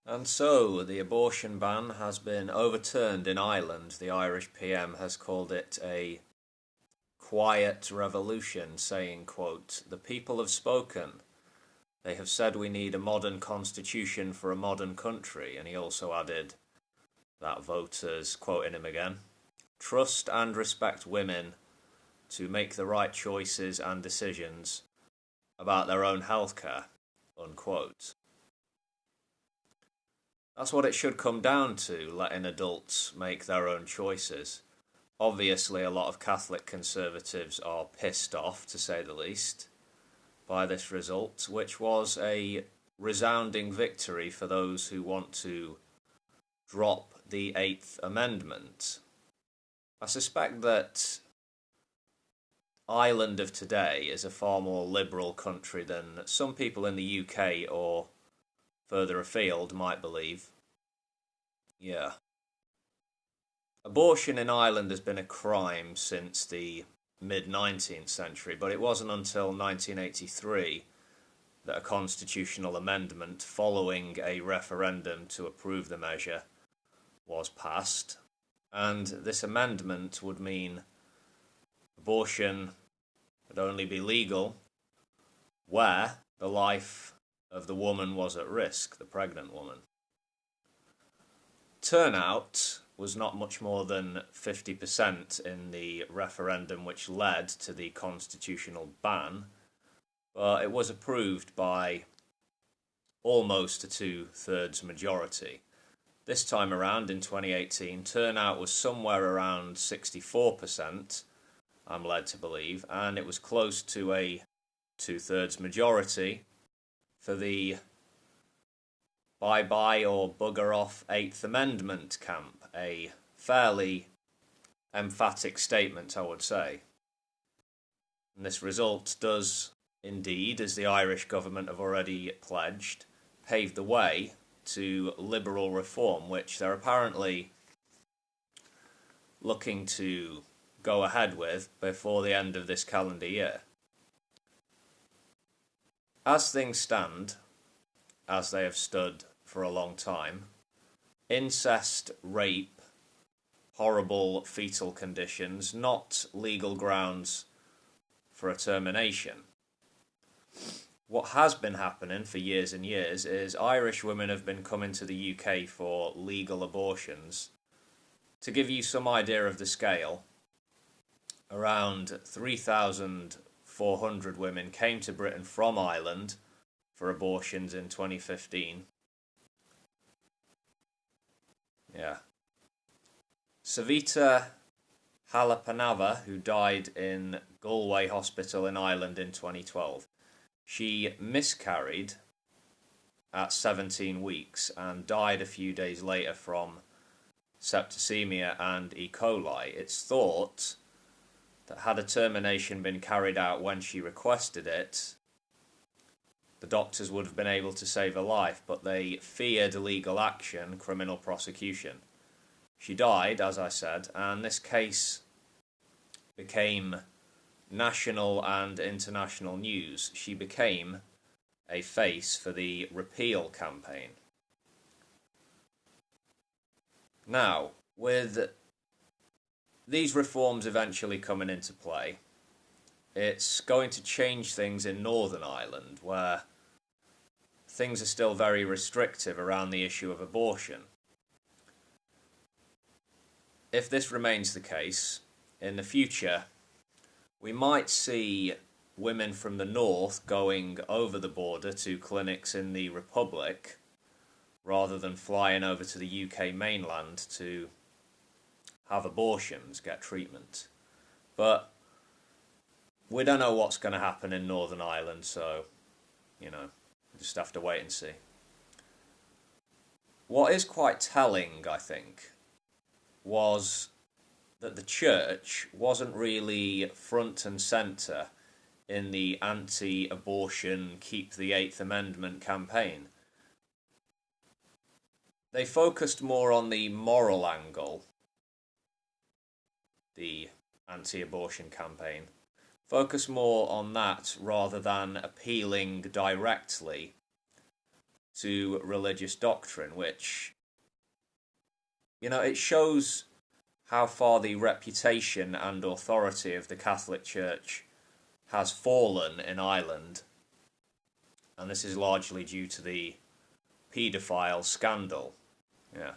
And so the abortion ban has been overturned in Ireland. The Irish PM has called it a quiet revolution, saying, quote, "The people have spoken. They have said we need a modern constitution for a modern country." And he also added that voters, quoting him again, "trust and respect women to make the right choices and decisions about their own healthcare," unquote. That's what it should come down to, letting adults make their own choices. Obviously, a lot of Catholic conservatives are pissed off, to say the least, by this result, which was a resounding victory for those who want to drop the Eighth Amendment. I suspect that Ireland of today is a far more liberal country than some people in the UK or further afield might believe. Yeah. Abortion in Ireland has been a crime since the mid-19th century, but it wasn't until 1983 that a constitutional amendment following a referendum to approve the measure was passed. And this amendment would mean abortion would only be legal where the life of the woman was at risk, the pregnant woman. Turnout was not much more than 50% in the referendum which led to the constitutional ban, but it was approved by almost a two-thirds majority. This time around in 2018, turnout was somewhere around 64%, I'm led to believe, and it was close to a two-thirds majority for the bye-bye or bugger off Eighth Amendment camp, a fairly emphatic statement, I would say. And this result does indeed, as the Irish government have already pledged, pave the way to liberal reform, which they're apparently looking to go ahead with before the end of this calendar year. As things stand, as they have stood for a long time, incest, rape, horrible fetal conditions, not legal grounds for a termination. What has been happening for years and years is Irish women have been coming to the UK for legal abortions. To give you some idea of the scale, around 3,400 women came to Britain from Ireland for abortions in 2015. Yeah. Savita Halapanava, who died in Galway Hospital in Ireland in 2012. She miscarried at 17 weeks and died a few days later from septicemia and E. coli. It's thought that had a termination been carried out when she requested it, the doctors would have been able to save her life, but they feared legal action, criminal prosecution. She died, as I said, and this case became national and international news. She became a face for the repeal campaign. Now, with these reforms eventually coming into play, it's going to change things in Northern Ireland, where things are still very restrictive around the issue of abortion. If this remains the case, in the future, we might see women from the north going over the border to clinics in the Republic rather than flying over to the UK mainland to have abortions, get treatment. But we don't know what's going to happen in Northern Ireland, so, we just have to wait and see. What is quite telling, I think, was that the church wasn't really front and centre in the anti-abortion, keep the Eighth Amendment campaign. They focused more on the moral angle, the anti-abortion campaign. Focus more on that rather than appealing directly to religious doctrine, which, it shows how far the reputation and authority of the Catholic Church has fallen in Ireland, and this is largely due to the paedophile scandal. Yeah.